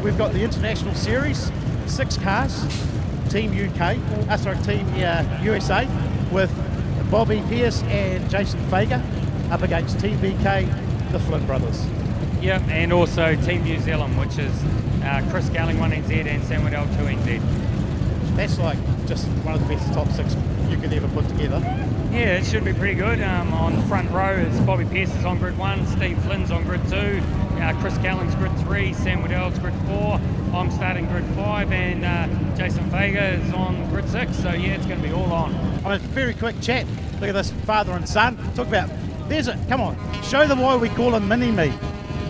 we've got the International Series, 6 cars, Team USA, with Bobby Pierce and Jason Feger up against Team BK, the Flynn brothers. Yep, and also Team New Zealand, which is Chris Gowling 1NZ and Sam Waddell 2NZ. That's like just one of the best top 6 you could ever put together. Yeah, it should be pretty good. On the front row is Bobby Pierce is on grid 1, Steve Flynn's on grid 2, Chris Gowling's grid 3, Sam Waddell's grid 4, I'm starting grid 5, and Jason Feger is on grid 6, so yeah, it's going to be all on. On a very quick chat, look at this father and son. Talk about, come on, show them why we call them Mini-Me.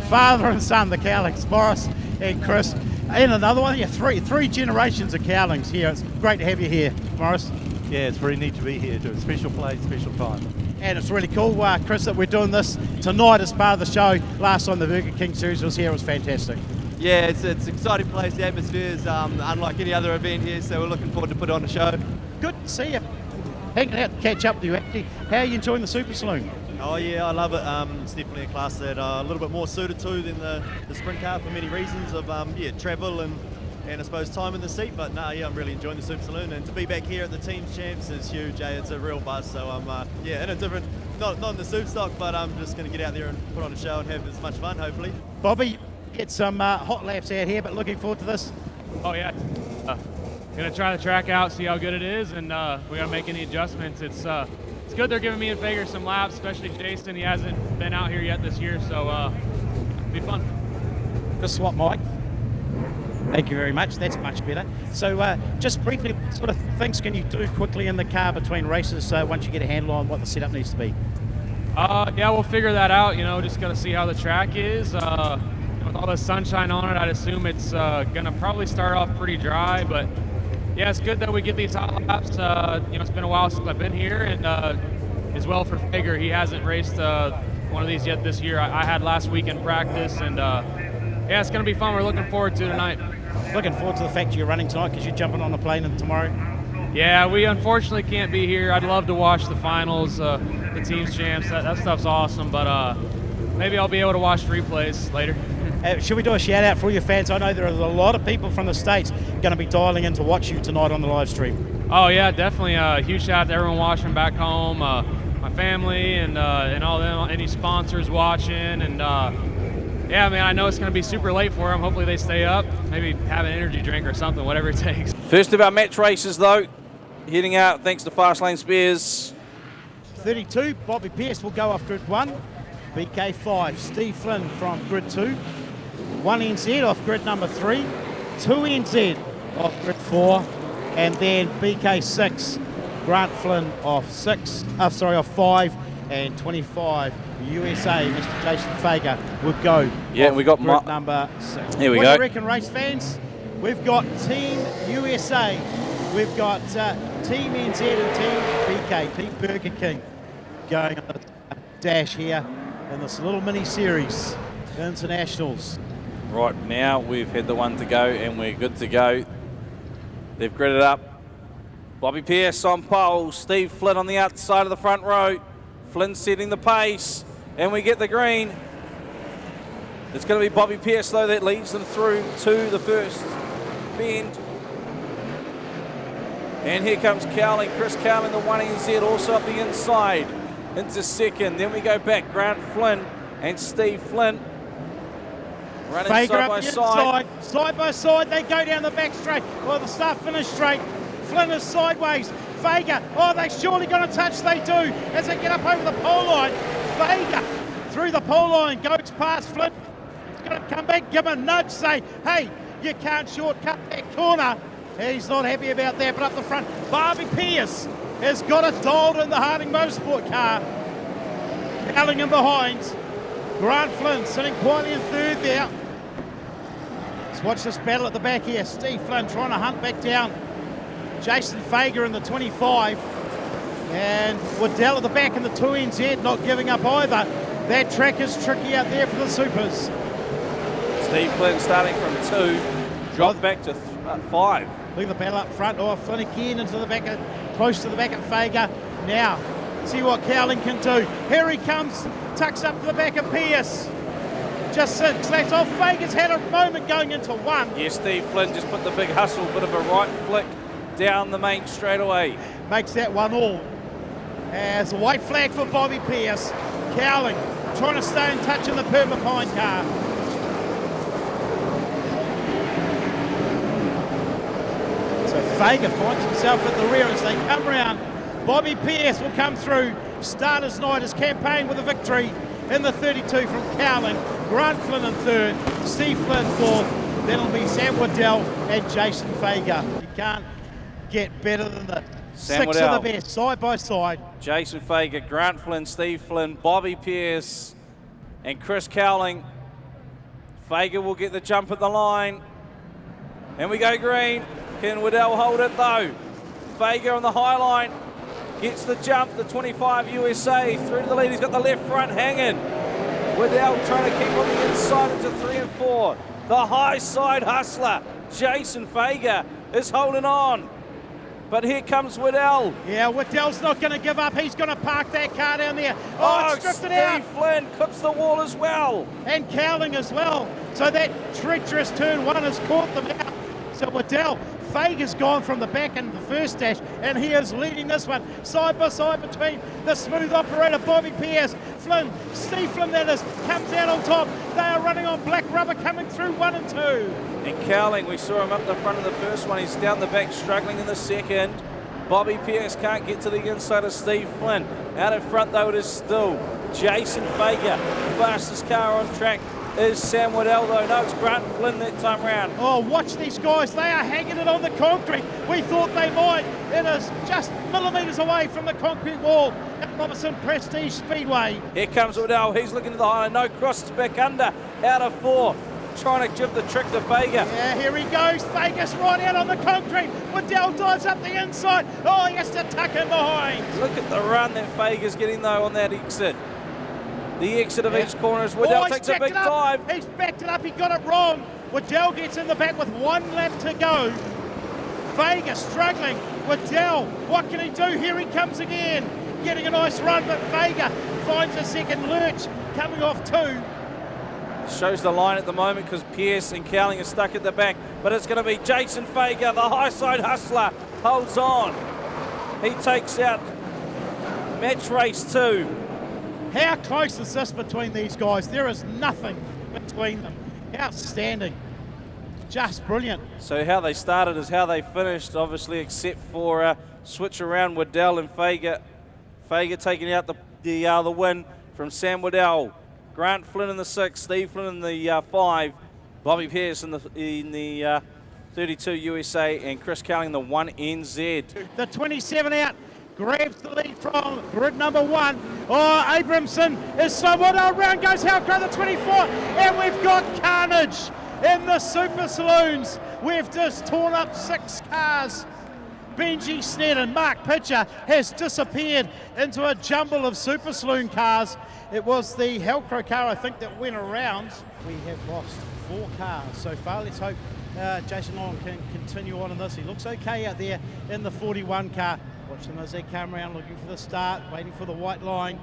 Father and son, the Cowlings, Morris and Chris. And another one, three generations of Cowlings here. It's great to have you here, Morris. Yeah, it's very neat to be here too. Special place, special time. And it's really cool, Chris, that we're doing this tonight as part of the show. Last time the Burger King Series was here, it was fantastic. Yeah, it's an exciting place. The atmosphere is unlike any other event here, so we're looking forward to put on a show. Good to see you. Hanging out to catch up with you, actually. How are you enjoying the Super Saloon? Oh yeah, I love it. It's definitely a class that a little bit more suited to than the sprint car for many reasons of travel and I suppose time in the seat. But no, yeah, I'm really enjoying the Super Saloon, and to be back here at the Teams Champs is huge. It's a real buzz. So I'm in a different, not in the Super stock, but I'm just going to get out there and put on a show and have as much fun, hopefully. Bobby, get some hot laps out here, but looking forward to this. Oh yeah, gonna try the track out, see how good it is, and we gotta make any adjustments. It's good they're giving me and Feger some laps, especially Jason. He hasn't been out here yet this year, so it'll be fun. Just swap mic. Thank you very much. That's much better. So just briefly, what sort of things can you do quickly in the car between races once you get a handle on what the setup needs to be? Yeah, we'll figure that out. Just gotta see how the track is. With all the sunshine on it, I'd assume it's gonna probably start off pretty dry, but yeah, it's good that we get these hot laps. It's been a while since I've been here, and as well for Feger, he hasn't raced one of these yet this year. I had last week in practice, and yeah, it's going to be fun. We're looking forward to tonight. Looking forward to the fact you're running tonight because you're jumping on the plane tomorrow. Yeah, we unfortunately can't be here. I'd love to watch the finals, the Teams Champs. That stuff's awesome, but maybe I'll be able to watch replays later. Should we do a shout out for all your fans? I know there are a lot of people from the States going to be dialing in to watch you tonight on the live stream. Oh yeah, definitely. A huge shout out to everyone watching back home, my family and all them, any sponsors watching, and yeah, man, I know it's going to be super late for them. Hopefully they stay up, maybe have an energy drink or something, whatever it takes. First of our match races though, heading out thanks to Fastlane Spears. 32, Bobby Pierce will go off grid 1, BK 5, Steve Flynn from grid 2, 1NZ off grid number 3, 2NZ off grid 4, and then BK 6, Grant Flynn off 5, and 25 USA, Mr. Jason Feger would go. Yeah, we got grid number 6. Here we what go. Do you reckon, race fans? We've got Team USA, we've got Team NZ and Team BK, Team Burger King, going on a dash here in this little mini series, Internationals. Right now we've had the one to go and we're good to go. They've gridded up. Bobby Pierce on pole, Steve Flynn on the outside of the front row. Flynn setting the pace, and we get the green. It's going to be Bobby Pierce though that leads them through to the first bend. And here comes Cowling, Chris Cowling, the 1NZ also up the inside into second. Then we go back, Grant Flynn and Steve Flynn running Feger side up by the side. inside, side by side, they go down the back straight. Well, the start finish straight. Flynn is sideways. Feger, they surely going to touch, they do, as they get up over the pole line. Feger through the pole line, goes past Flynn. He's going to come back, give him a nudge, say, hey, you can't shortcut that corner. He's not happy about that, but up the front, Bobby Pierce has got it dialed in the Harding Motorsport car. Cowling in behind. Grant Flynn sitting quietly in third there. Let's watch this battle at the back here. Steve Flynn trying to hunt back down Jason Feger in the 25. And Waddell at the back in the 2NZ not giving up either. That track is tricky out there for the Supers. Steve Flynn starting from 2, dropped back to 5. Look at the battle up front. Flynn again into the back, close to the back of Feger. Now, see what Cowling can do. Here he comes, tucks up to the back of Pierce. just 6 laps off. Feger's had a moment going into 1. Yes, Steve Flynn just put the big hustle, bit of a right flick down the main straightaway. Makes that 1 all. As a white flag for Bobby Pierce. Cowling trying to stay in touch in the Permapine car. So Feger finds himself at the rear as they come round. Bobby Pierce will come through. Starters night his campaign with a victory in the 32 from Cowling. Grant Flynn in 3rd, Steve Flynn 4th. Then it'll be Sam Waddell and Jason Feger. You can't get better than the Sam 6 Waddell, of the best, side by side. Jason Feger, Grant Flynn, Steve Flynn, Bobby Pierce, and Chris Cowling. Feger will get the jump at the line. And we go green. Can Waddell hold it though? Feger on the high line. Gets the jump, the 25 USA through to the lead. He's got the left front hanging. Waddell trying to keep on the inside into 3 and 4. The high side hustler, Jason Feger, is holding on. But here comes Waddell. Yeah, Waddell's not going to give up. He's going to park that car down there. Oh, it's drifted out. Steve Flynn clips the wall as well. And Cowling as well. So that treacherous turn 1 has caught them out. So Waddell, Feger's gone from the back in the first dash, and he is leading this one side by side between the smooth operator Bobby Pierce, Flynn, Steve Flynn that is, comes out on top. They are running on black rubber coming through 1 and 2. And Cowling, we saw him up the front of the first one. He's down the back struggling in the second. Bobby Pierce can't get to the inside of Steve Flynn. Out in front though it is still Jason Feger. Fastest car on track is Sam Waddell though. No, it's Grant Flynn that time round. Oh, watch these guys. They are hanging it on the concrete. We thought they might. It is just millimetres away from the concrete wall at Robertson Prestige Speedway. Here comes Waddell. He's looking to the high. No crosses back under. Out of 4. Trying to give the trick to Feger. Yeah, here he goes. Feger's right out on the concrete. Waddell dives up the inside. Oh, he has to tuck in behind. Look at the run that Feger's getting though on that exit. The exit of each corner is Waddell takes a big dive. He's backed it up. He got it wrong. Waddell gets in the back with 1 lap to go. Feger struggling. Waddell, what can he do? Here he comes again. Getting a nice run, but Feger finds a second lurch coming off 2. Shows the line at the moment because Pierce and Cowling are stuck at the back. But it's going to be Jason Feger, the high side hustler, holds on. He takes out match race 2. How close is this between these guys? There is nothing between them. Outstanding. Just brilliant. So how they started is how they finished, obviously, except for switch around Waddell and Feger. Feger taking out the win from Sam Waddell. Grant Flynn in the 6, Steve Flynn in the 5, Bobby Pierce in the 32 USA, and Chris Cowling in the 1 NZ. The 27 out. Grabs the lead from grid number 1. Oh, Abramson is somewhat around. Goes Halcro, the 24. And we've got carnage in the Super Saloons. We've just torn up 6 cars. Benji Snedden, Mark Pitcher has disappeared into a jumble of Super Saloon cars. It was the Halcro car, I think, that went around. We have lost 4 cars so far. Let's hope Jason Long can continue on in this. He looks okay out there in the 41 car. Watch them as they come around looking for the start, waiting for the white line.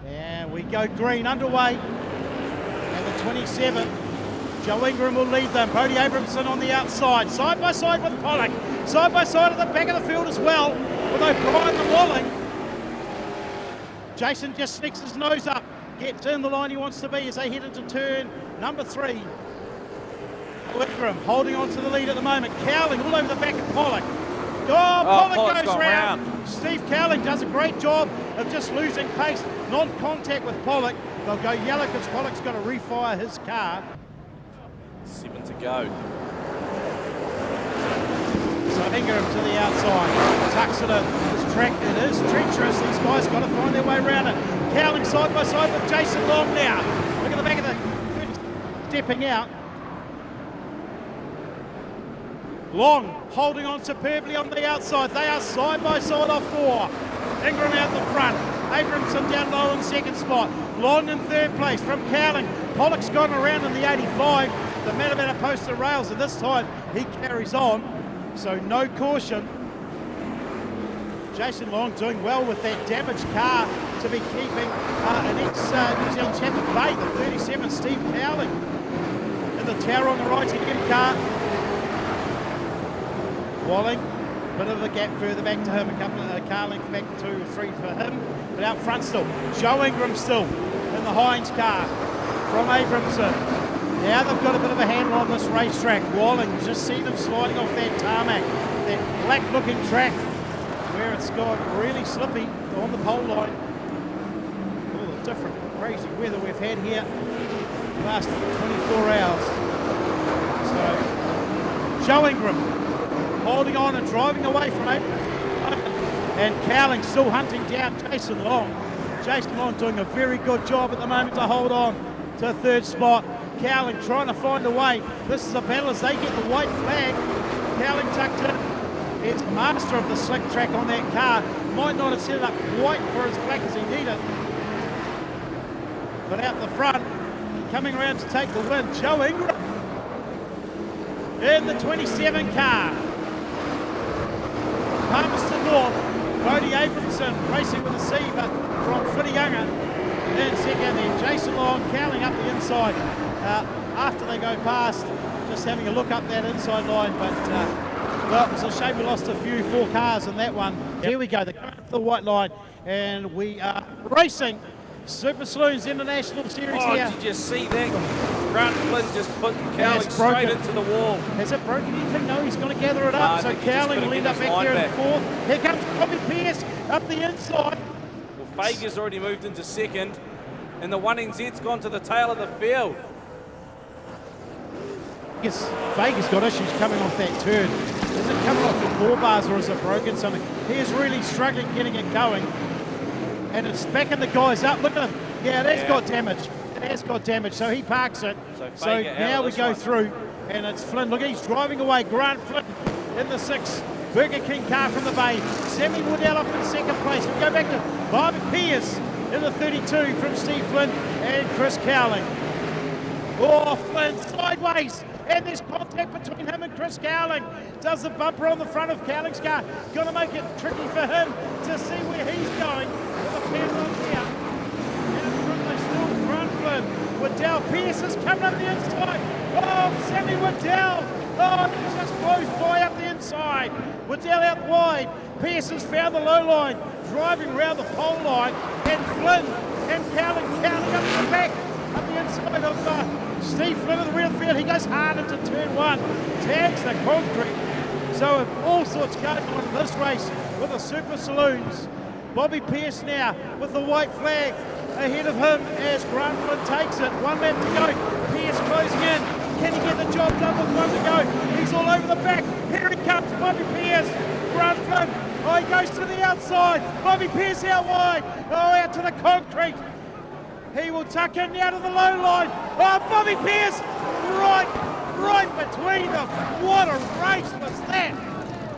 And we go green underway. And the 27, Joe Ingram will lead them. Brody Abramson on the outside, side by side with Pollock. Side by side at the back of the field as well, with O'Brien and Walling. Jason just sneaks his nose up, gets in the line he wants to be as they head into turn number 3. Ingram holding on to the lead at the moment. Cowling all over the back of Pollock. Pollock goes round. Steve Cowling does a great job of just losing pace, non-contact with Pollock. They'll go yellow because Pollock's got to refire his car. 7 to go. So Ingram to the outside, tucks it in. This track, it is treacherous. These guys got to find their way around it. Cowling side by side with Jason Long now. Look at the back of the stepping out. Long holding on superbly on the outside. They are side by side off 4. Ingram out the front. Abramson down low in second spot. Long in 3rd place from Cowling. Pollock's gone around in the 85. The Matamata poster rails, and this time he carries on. So no caution. Jason Long doing well with that damaged car. to be keeping an ex-New Zealand champ at bay, the 37, Steve Cowling. In the tower on the right-hand car. Walling, bit of a gap further back to him, a couple of car length back, 2 or 3 for him. But out front still, Joe Ingram still in the Heinz car from Abramson. Now they've got a bit of a handle on this racetrack. Walling, just see them sliding off that tarmac, that black-looking track where it's got really slippy on the pole line. All the different crazy weather we've had here the last 24 hours. So, Joe Ingram holding on and driving away from it. And Cowling still hunting down Jason Long. Jason Long doing a very good job at the moment to hold on to a third spot. Cowling trying to find a way. This is a battle as they get the white flag. Cowling tucked in. It's master of the slick track on that car. Might not have set it up quite for as black as he needed. But out the front, coming around to take the win, Joe Ingram in the 27 car. Palmerston North, Bodie Abramson racing with a C, but from Whitianga in second there. Jason Long, Cowling up the inside. After they go past, just having a look up that inside line, but well, it was a shame we lost a few 4 cars in that one. Yep. Here we go, they're coming up the white line, and we are racing Super Saloons International Series here. Did you see that? Grant Flynn just put Cowling straight into the wall. Has it broken anything? No, he's going to gather it up. So Cowling will end up back here in 4th. Here comes Bobby Pierce up the inside. Well, Feger's already moved into 2nd, and the 1NZ's gone to the tail of the field. Yes, Feger's got issues coming off that turn. Is it coming off the 4 bars or is it broken something? He is really struggling getting it going. And it's backing the guys up. Look at him. Yeah, it has got damage. It has got damage, so he parks it. So now we go through, and it's Flynn. Look, he's driving away. Grant Flynn in the 6 Burger King car from the bay. Sammy Woodell up in 2nd place. We go back to Bobby Pierce in the 32 from Steve Flynn and Chris Cowling. Oh, Flynn sideways. And there's contact between him and Chris Cowling. Does the bumper on the front of Cowling's car. Going to make it tricky for him to see where he's going. With a fair run here. And in front they still Grant Flynn. Waddell Pierce is coming up the inside. Oh, Sammy Waddell. Oh, he just blows by up the inside. Waddell out wide. Pierce has found the low line. Driving around the pole line. And Flynn and Cowling counting up the back. Up the inside of Steve Flynn of the rear field. He goes hard into turn 1, tags the concrete. So all sorts going on in this race with the Super Saloons. Bobby Pierce now with the white flag ahead of him as Grant Flynn takes it. 1 lap to go. Pierce closing in. Can he get the job done with 1 to go? He's all over the back. Here he comes, Bobby Pierce. Grant Flynn. Oh, he goes to the outside. Bobby Pierce out wide. Oh, out to the concrete. He will tuck in now to the low line. Oh, Bobby Pierce, right between them. What a race was that.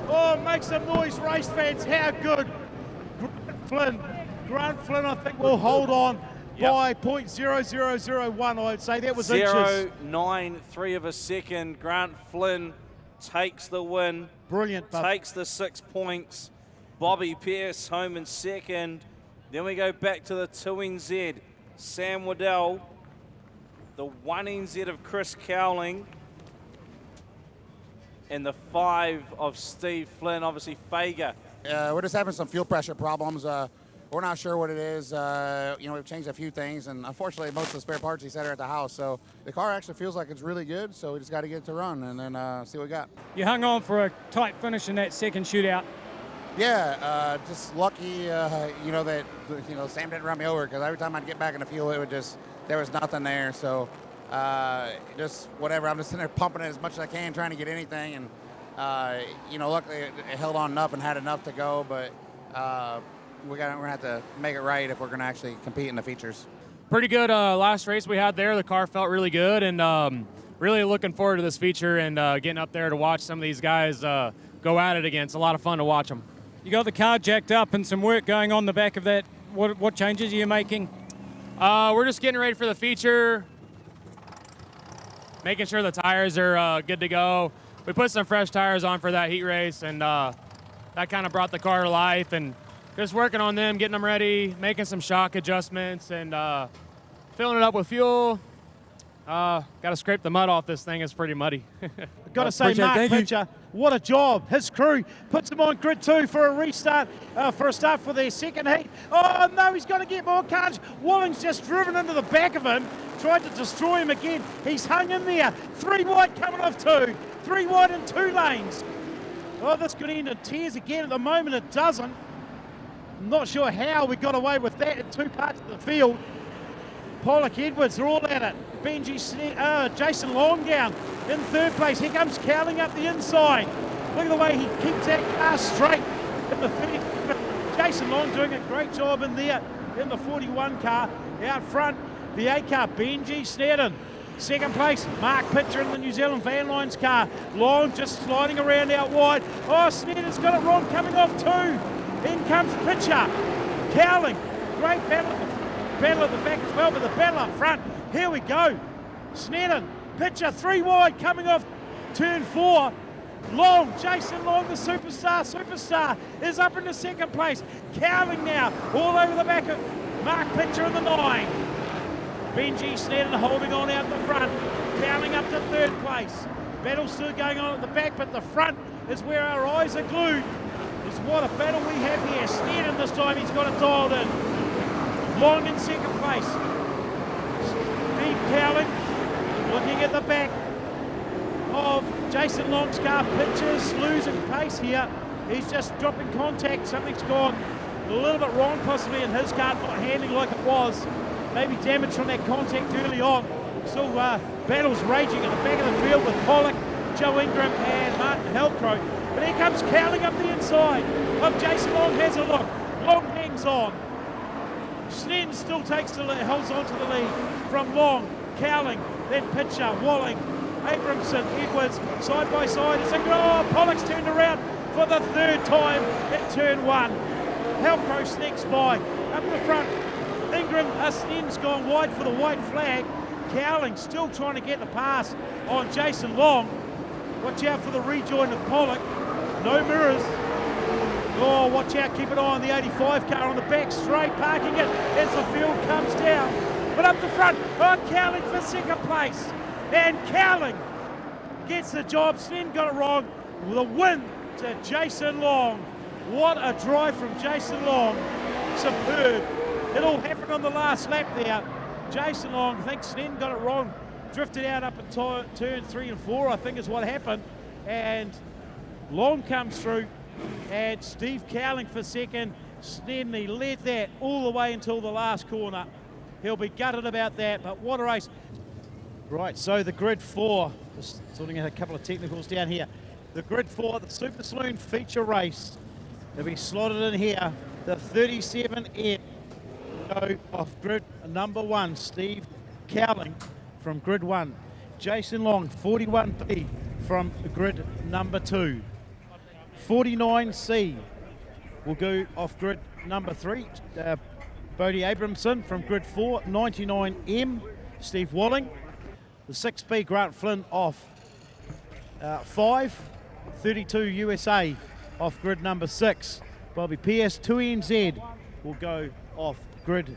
Oh, make some noise, race fans. How good. Grant Flynn, I think, will hold on by .0001, I'd say. That was inches. 0.93 of a second. Grant Flynn takes the win. Brilliant. Takes the 6 points. Bobby Pierce home in 2nd. Then we go back to the 2NZ. Sam Waddell, the 1NZ of Chris Cowling, and the 5 of Steve Flynn, obviously Feger. We're just having some fuel pressure problems. We're not sure what it is. We've changed a few things, and unfortunately most of the spare parts he said are at the house. So the car actually feels like it's really good, so we just got to get it to run and then see what we got. You hung on for a tight finish in that second shootout. Yeah, just lucky, that Sam didn't run me over, because every time I'd get back in the fuel, there was nothing there. So just whatever. I'm just sitting there pumping it as much as I can, trying to get anything, and luckily it held on enough and had enough to go. But we're gonna have to make it right if we're gonna actually compete in the features. Pretty good last race we had there. The car felt really good, and really looking forward to this feature and getting up there to watch some of these guys go at it again. It's a lot of fun to watch them. You got the car jacked up and some work going on the back of that. What changes are you making? We're just getting ready for the feature, making sure the tires are good to go. We put some fresh tires on for that heat race, and that kind of brought the car to life. And just working on them, getting them ready, making some shock adjustments, and filling it up with fuel. Got to scrape the mud off this thing. It's pretty muddy. Got to say, Mark Pitcher, what a job. His crew puts him on grid 2 for a restart, for a start for their second heat. Oh, no, he's going to get more carnage. Walling's just driven into the back of him, tried to destroy him again. He's hung in there. 3 wide coming off 2. 3 wide in 2 lanes. Oh, this could end in tears again. At the moment, it doesn't. I'm not sure how we got away with that in 2 parts of the field. Pollock, Edwards, they're all at it. Jason Long down in 3rd place. Here comes Cowling up the inside. Look at the way he keeps that car straight in the 30. Jason Long doing a great job in there in the 41 car. Out front, the 8 car, Benji Snedden. 2nd place, Mark Pitcher in the New Zealand Van Lines car. Long just sliding around out wide. Oh, Snedden's got it wrong, coming off 2. In comes Pitcher. Cowling, great battle at the back as well, but the battle up front. Here we go. Snedden, Pitcher, 3 wide, coming off turn 4. Long, Jason Long, the superstar, is up in the 2nd place. Cowling now, all over the back of Mark Pitcher in the 9. Benji Snedden holding on out the front. Cowling up to 3rd place. Battle still going on at the back, but the front is where our eyes are glued. Is what a battle we have here. Snedden this time, he's got it dialed in. Long in 2nd place. Steve Cowling looking at the back of Jason Long's car. Pitcher's losing pace here. He's just dropping contact. Something's gone a little bit wrong possibly in his car, not handling like it was. Maybe damage from that contact early on. Still battles raging at the back of the field with Pollock, Joe Ingram and Martin Helcrow. But here comes Cowling up the inside of Jason Long. Has a look. Long hangs on. Snedden still holds on to the lead from Long, Cowling, then Pitcher, Walling, Abramson, Edwards, side by side. Pollock's turned around for the 3rd time at turn 1. Helcrow sneaks by up the front. Ingram, Snedden's gone wide for the white flag. Cowling still trying to get the pass on Jason Long. Watch out for the rejoin of Pollock. No mirrors. Oh, watch out, keep an eye on the 85 car on the back straight, parking it as the field comes down. But up the front, Cowling for 2nd place. And Cowling gets the job. Snedden got it wrong. The win to Jason Long. What a drive from Jason Long. Superb. It all happened on the last lap there. Jason Long, I think Snedden got it wrong. Drifted out up at turn 3 and 4, I think is what happened. And Long comes through. And Steve Cowling for 2nd. Snedden, he led that all the way until the last corner. He'll be gutted about that, but what a race. Right, so the grid 4, just sorting out a couple of technicals down here. The grid 4, the Super Saloon feature race. They'll be slotted in here. The 37M go off grid number 1, Steve Cowling from grid 1. Jason Long, 41P from grid number 2. 49C will go off grid number 3. Bodie Abramson from grid 4. 99M, Steve Walling. The 6B, Grant Flynn off 5. 32 USA off grid number 6. Bobby Pierce, 2NZ will go off grid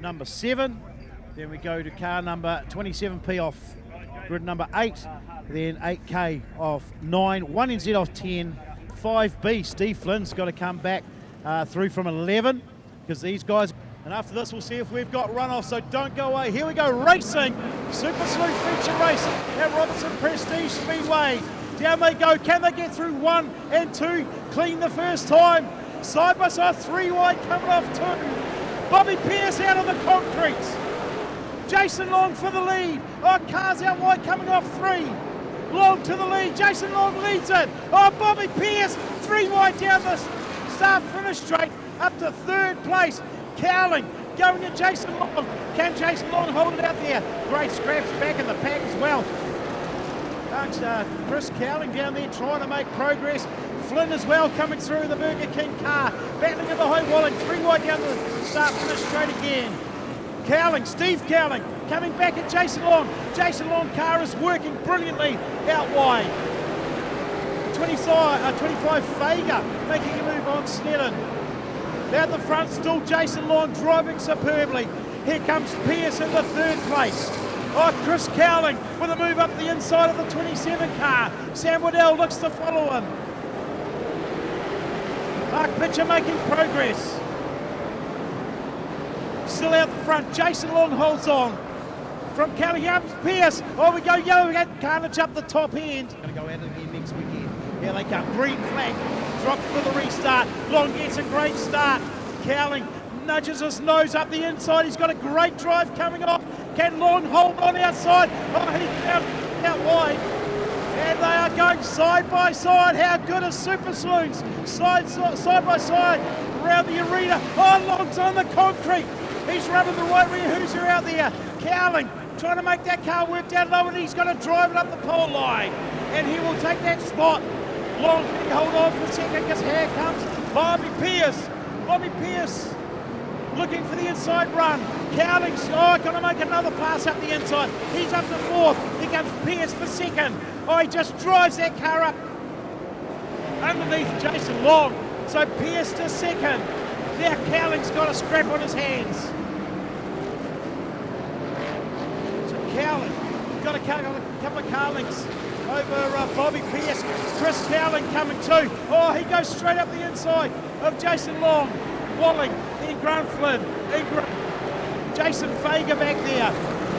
number 7. Then we go to car number 27P off grid number 8. Then 8K off 9. 1NZ off 10. 5B, Steve Flynn's got to come back through from 11 because these guys, and after this we'll see if we've got runoff, so don't go away. Here we go, racing, Super Saloon feature race at Robertson Prestige Speedway. Down they go, can they get through 1 and 2, clean the first time, side by side, 3 wide coming off 2. Bobby Pierce out on the concrete. Jason Long for the lead. Cars out wide coming off 3. Long to the lead, Jason Long leads it. Bobby Pierce, 3 wide down the start-finish straight, up to 3rd place. Cowling going to Jason Long. Can Jason Long hold it out there? Great scraps back in the pack as well. Chris Cowling down there trying to make progress. Flynn as well coming through the Burger King car. Battling at the high Walling, 3 wide down the start-finish straight again. Cowling, Steve Cowling, coming back at Jason Long. Jason Long car is working brilliantly out wide. 25 Feger making a move on Snedden. Down the front still Jason Long driving superbly. Here comes Pierce in the third place. Oh, Chris Cowling with a move up the inside of the 27 car. Sam Waddell looks to follow him. Mark Pitcher making progress. Still out the front, Jason Long holds on. From Cowling, here comes Pierce. Oh, we go yellow, we got carnage up the top end. Gonna go at it again next weekend. Here they come, green flag, drops for the restart. Long gets a great start. Cowling nudges his nose up the inside. He's got a great drive coming off. Can Long hold on outside? Oh, he found out wide. And they are going side by side. How good are Super Saloons? Side by side around the arena. Oh, Long's on the concrete. He's rubbing the right rear hooser out there. Cowling trying to make that car work down low, and he's going to drive it up the pole line. And he will take that spot. Long, can he hold on for a second, because here comes Bobby Pierce. Bobby Pierce looking for the inside run. Cowling's going to make another pass up the inside. He's up to fourth. Here comes Pierce for second. Oh, he just drives that car up underneath Jason Long. So Pierce to second. Now Cowling's got a scrap on his hands. So Cowling got a couple of car links over Bobby Pierce. Chris Cowling coming too. Oh, he goes straight up the inside of Jason Long. Walling, then Grant Flynn, Ingram, Jason Feger back there.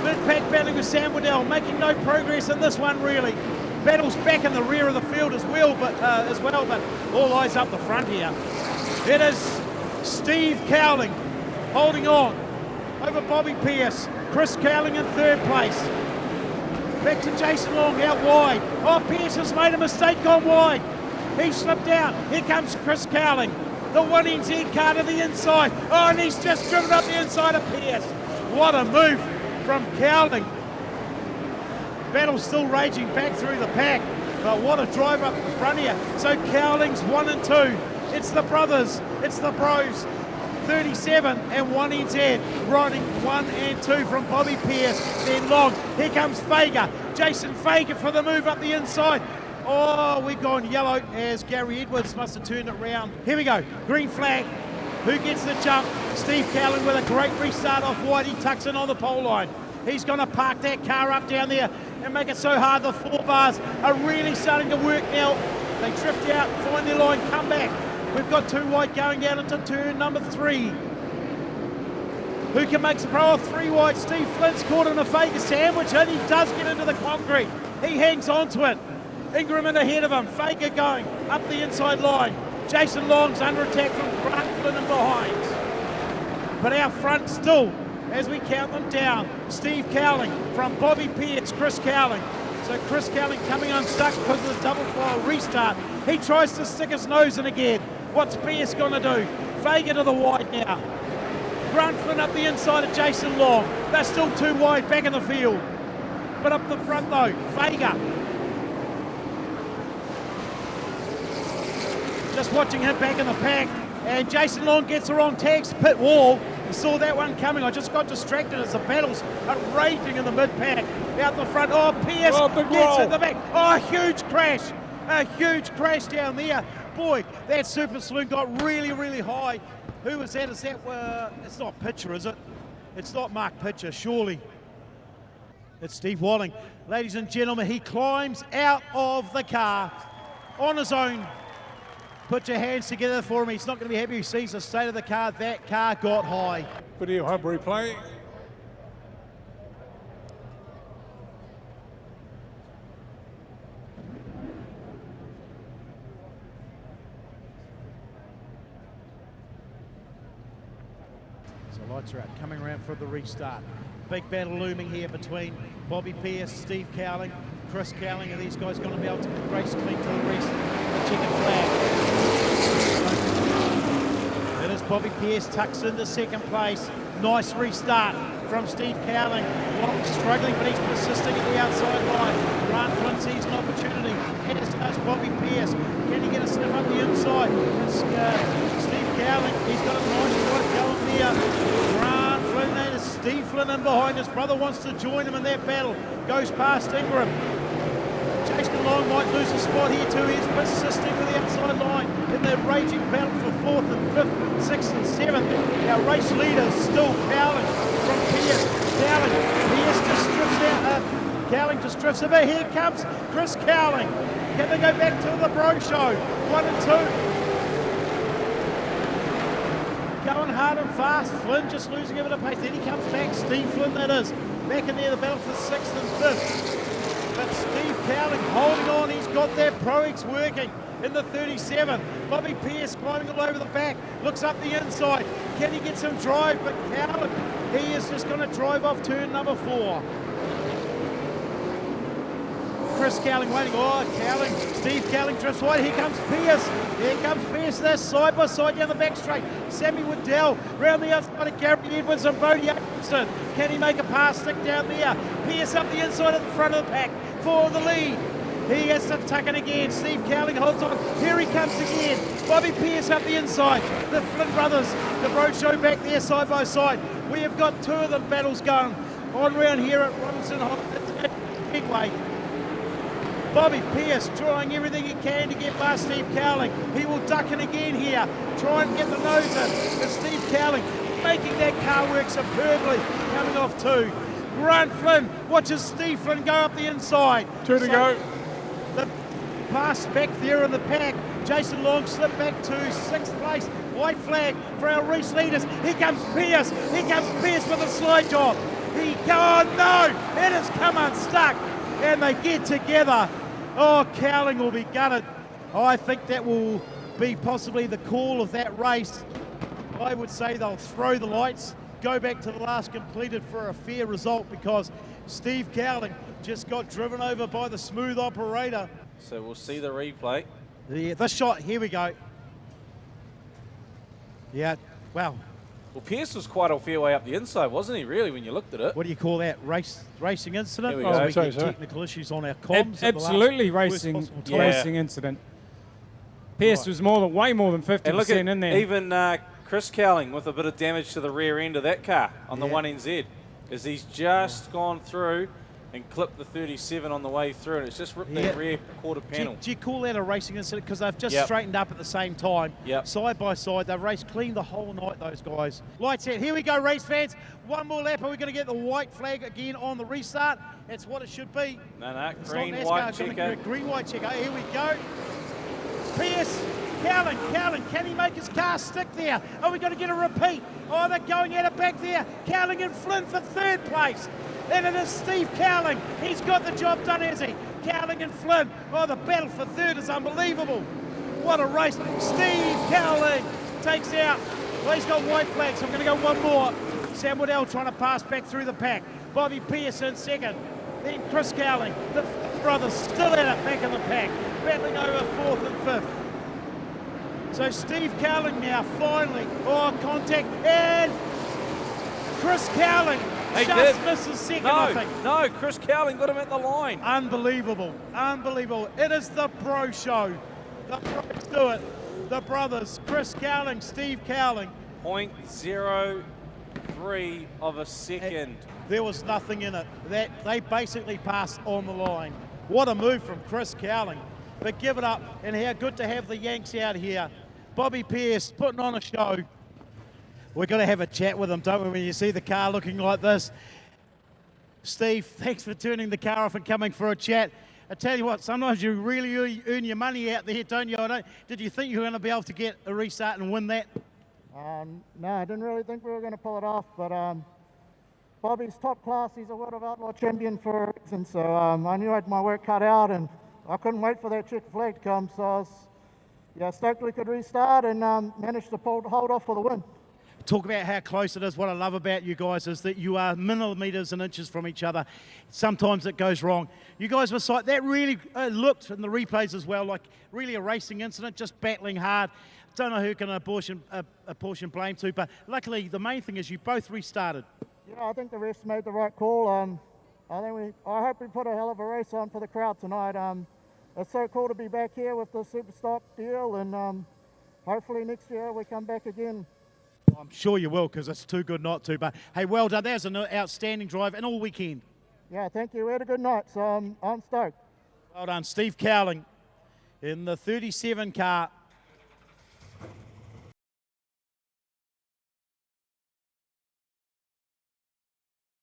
Mid-pack battling with Sam Waddell, making no progress in this one really. Battles back in the rear of the field as well, but all eyes up the front here. It is Steve Cowling holding on over Bobby Pierce. Chris Cowling in third place. Back to Jason Long out wide. Oh, Pierce has made a mistake, gone wide. He slipped out. Here comes Chris Cowling. The 1NZ car to the inside. Oh, and he's just driven up the inside of Pierce. What a move from Cowling. Battle still raging back through the pack, but what a drive up the front here. So Cowling's 1 and 2. It's the brothers, it's the bros. 37 and 1NZ riding 1 and 2 from Bobby Pierce. Then Long. Here comes Feger. Jason Feger for the move up the inside. Oh, we've gone yellow as Gary Edwards must have turned it round. Here we go. Green flag. Who gets the jump? Steve Cowling with a great restart off wide. He tucks in on the pole line. He's going to park that car up down there and make it so hard. The 4 bars are really starting to work now. They drift out, find their line, come back. We've got 2 wide going down into turn number 3. Who can make some pro? 3 wide. Steve Flynn's caught in a Feger sandwich, and he does get into the concrete. He hangs on to it. Ingram in ahead of him. Feger going up the inside line. Jason Long's under attack from Grant Flynn and behind. But out front still, as we count them down, Steve Cowling from Bobby Pierce, Chris Cowling. So Chris Cowling coming unstuck because of the double file restart. He tries to stick his nose in again. What's Pierce going to do? Feger to the wide now. Grant Flynn up the inside of Jason Long. They're still 2 wide back in the field. But up the front though, Feger. Just watching him back in the pack. And Jason Long gets the wrong tags, pit wall. We saw that one coming. I just got distracted as the battles are raging in the mid-pack. Out the front, oh, Pierce gets in the back. Oh, a huge crash. A huge crash down there. Boy, that Super Saloon got really, really high. Who was that? Is that, it's not Pitcher, is it? It's not Mark Pitcher, surely. It's Steve Walling. Ladies and gentlemen, he climbs out of the car on his own. Put your hands together for him. He's not going to be happy. He sees the state of the car. That car got high. Video hub replay. So lights are out. Coming around for the restart. Big battle looming here between Bobby Pierce, Steve Cowling, Chris Cowling. Are these guys going to be able to race clean to the rest? The checkered flag. It is Bobby Pierce tucks into second place. Nice restart from Steve Cowling. Long struggling, but he's persisting at the outside line. Grant Flynn sees an opportunity. And it starts Bobby Pierce. Can he get a sniff up the inside? It's Steve Cowling. He's got a nice right going there. Grant Flynn, that is Steve Flynn in behind. His brother wants to join him in that battle. Goes past Ingram. Jason Long might lose a spot here too. He's persisting with the outside line in the raging battle for 4th and 5th, 6th and 7th. Our race leaders still Cowling from Pierce. Cowling, Pierce just drifts out. Cowling just drifts a bit. Here comes Chris Cowling. Can they go back to the Bro Show? 1 and 2. Going hard and fast. Flynn just losing a bit of pace. Then he comes back. Steve Flynn, that is. Back in there, the battle for 6th and 5th. But Steve Cowling holding on. He's got that Pro X working in the 37. Bobby Pierce climbing all over the back. Looks up the inside. Can he get some drive? But Cowling, he is just going to drive off turn number 4. Chris Cowling waiting. Oh, Cowling. Steve Cowling drifts wide. Here comes Pierce. Here comes Pierce. They're side by side down the back straight. Sammy Waddell round the outside of Gary Edwards and Bodie Atkinson. Can he make a pass? Stick down there. Pierce up the inside at the front of the pack for the lead. He has to tuck in again. Steve Cowling holds on. Here he comes again. Bobby Pierce up the inside. The Flynn brothers, the Bro Show back there side by side. We have got 2 of the battles going on round here at Robinson Speedway. Bobby Pierce trying everything he can to get past Steve Cowling. He will duck in again here. Try and get the nose in. But Steve Cowling making that car work superbly. Coming off 2. Grant Flynn watches Steve Flynn go up the inside. 2 to go. The pass back there in the pack. Jason Long slipped back to 6th place. White flag for our race leaders. Here comes Pierce. Here comes Pierce with a slide job. Oh no! It has come unstuck. And they get together. Oh, Cowling will be gutted. I think that will be possibly the call of that race. I would say they'll throw the lights, go back to the last completed for a fair result because Steve Cowling just got driven over by the smooth operator. So we'll see the replay. Yeah, this shot, here we go. Yeah, wow. Well, Pierce was quite a fair way up the inside, wasn't he, really, when you looked at it? What do you call that? Racing incident? Here we go. We get technical issues on our comms. Absolutely racing incident. Pierce was way more than 50% and look at in there. Even Chris Cowling with a bit of damage to the rear end of that car on the 1NZ, as he's just gone through and clipped the 37 on the way through, and it's just ripped that rear quarter panel. Do you call that a racing incident? Because they've just straightened up at the same time, side by side. They've raced clean the whole night, those guys. Lights out. Here we go, race fans. One more lap. Are we going to get the white flag again on the restart? That's what it should be. No, it's green, not white NASCAR, checker. Green, white checker. Here we go. Pierce, Cowling, can he make his car stick there? Are we going to get a repeat? Oh, they're going at it back there. Cowling and Flynn for 3rd place. And it is Steve Cowling. He's got the job done, has he? Cowling and Flynn. Oh, the battle for 3rd is unbelievable. What a race. Steve Cowling takes out. Well, he's got white flags, so I'm going to go one more. Sam Waddell trying to pass back through the pack. Bobby Pierce in 2nd. Then Chris Cowling. The brothers still at it back in the pack. Battling over 4th and 5th. So Steve Cowling now finally. Oh, contact. And Chris Cowling. Just misses 2nd, I think. No, Chris Cowling got him at the line. Unbelievable, unbelievable. It is the Pro Show. The pros do it. The brothers, Chris Cowling, Steve Cowling. 0.03 of a second. There was nothing in it. They basically passed on the line. What a move from Chris Cowling. But give it up, and how good to have the Yanks out here. Bobby Pierce putting on a show. We're going to have a chat with him, don't we, when you see the car looking like this. Steve, thanks for turning the car off and coming for a chat. I tell you what, sometimes you really earn your money out there, don't you? Did you think you were going to be able to get a restart and win that? No, I didn't really think we were going to pull it off, but Bobby's top class. He's a World of Outlaw champion for a reason, so I knew I had my work cut out, and I couldn't wait for that check flag to come, so I was stoked we could restart and managed to hold off for the win. Talk about how close it is. What I love about you guys is that you are millimetres and inches from each other. Sometimes it goes wrong. You guys were sight. That really looked in the replays as well like really a racing incident, just battling hard. Don't know who can apportion blame to, but luckily the main thing is you both restarted. Yeah, I think the refs made the right call. I hope we put a hell of a race on for the crowd tonight. It's so cool to be back here with the super stock deal, and hopefully next year we come back again. I'm sure you will, because it's too good not to. But hey, well done. That was an outstanding drive and all weekend. Yeah, thank you. We had a good night, so I'm stoked. Well done, Steve Cowling in the 37 car.